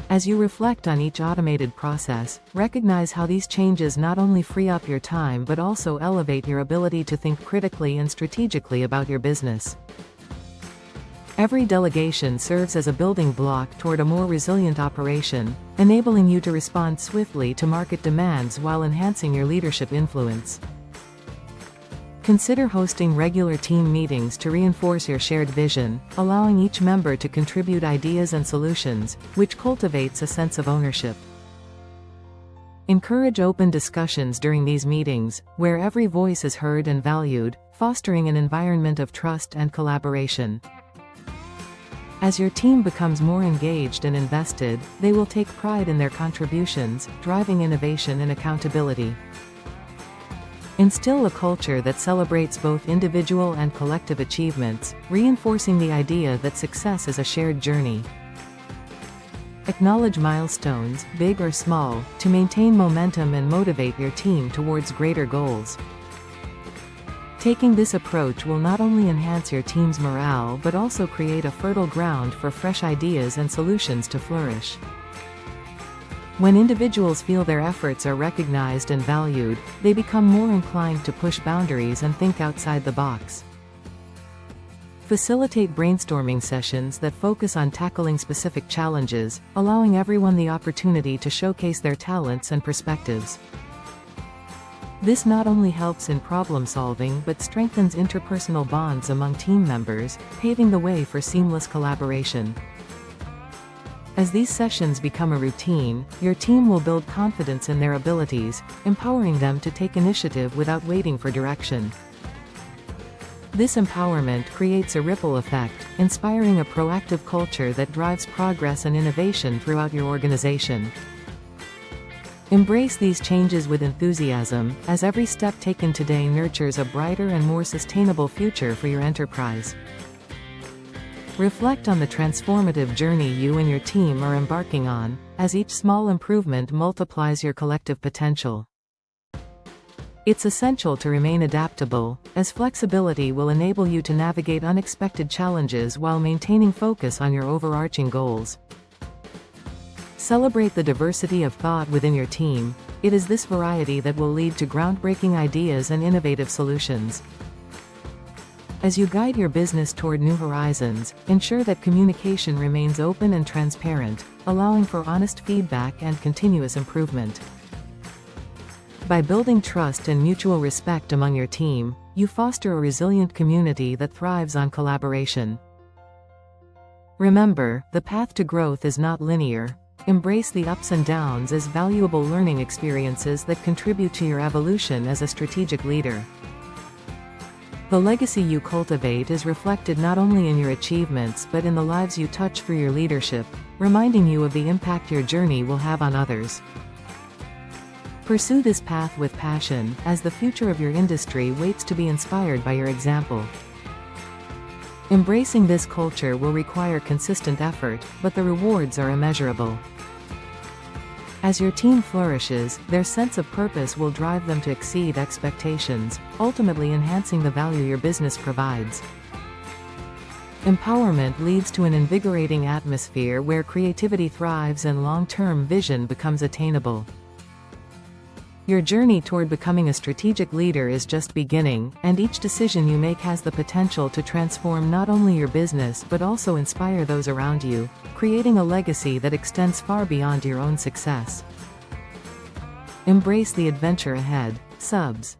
As you reflect on each automated process, recognize how these changes not only free up your time but also elevate your ability to think critically and strategically about your business. Every delegation serves as a building block toward a more resilient operation, enabling you to respond swiftly to market demands while enhancing your leadership influence. Consider hosting regular team meetings to reinforce your shared vision, allowing each member to contribute ideas and solutions, which cultivates a sense of ownership. Encourage open discussions during these meetings, where every voice is heard and valued, fostering an environment of trust and collaboration. As your team becomes more engaged and invested, they will take pride in their contributions, driving innovation and accountability. Instill a culture that celebrates both individual and collective achievements, reinforcing the idea that success is a shared journey. Acknowledge milestones, big or small, to maintain momentum and motivate your team towards greater goals. Taking this approach will not only enhance your team's morale but also create a fertile ground for fresh ideas and solutions to flourish. When individuals feel their efforts are recognized and valued, they become more inclined to push boundaries and think outside the box. Facilitate brainstorming sessions that focus on tackling specific challenges, allowing everyone the opportunity to showcase their talents and perspectives. This not only helps in problem solving but strengthens interpersonal bonds among team members, paving the way for seamless collaboration. As these sessions become a routine, your team will build confidence in their abilities, empowering them to take initiative without waiting for direction. This empowerment creates a ripple effect, inspiring a proactive culture that drives progress and innovation throughout your organization. Embrace these changes with enthusiasm, as every step taken today nurtures a brighter and more sustainable future for your enterprise. Reflect on the transformative journey you and your team are embarking on, as each small improvement multiplies your collective potential. It's essential to remain adaptable, as flexibility will enable you to navigate unexpected challenges while maintaining focus on your overarching goals. Celebrate the diversity of thought within your team. It is this variety that will lead to groundbreaking ideas and innovative solutions. As you guide your business toward new horizons, ensure that communication remains open and transparent, allowing for honest feedback and continuous improvement. By building trust and mutual respect among your team, you foster a resilient community that thrives on collaboration. Remember, the path to growth is not linear. Embrace the ups and downs as valuable learning experiences that contribute to your evolution as a strategic leader. The legacy you cultivate is reflected not only in your achievements but in the lives you touch through your leadership, reminding you of the impact your journey will have on others. Pursue this path with passion, as the future of your industry waits to be inspired by your example. Embracing this culture will require consistent effort, but the rewards are immeasurable. As your team flourishes, their sense of purpose will drive them to exceed expectations, ultimately enhancing the value your business provides. Empowerment leads to an invigorating atmosphere where creativity thrives and long-term vision becomes attainable. Your journey toward becoming a strategic leader is just beginning, and each decision you make has the potential to transform not only your business but also inspire those around you, creating a legacy that extends far beyond your own success. Embrace the adventure ahead, subs.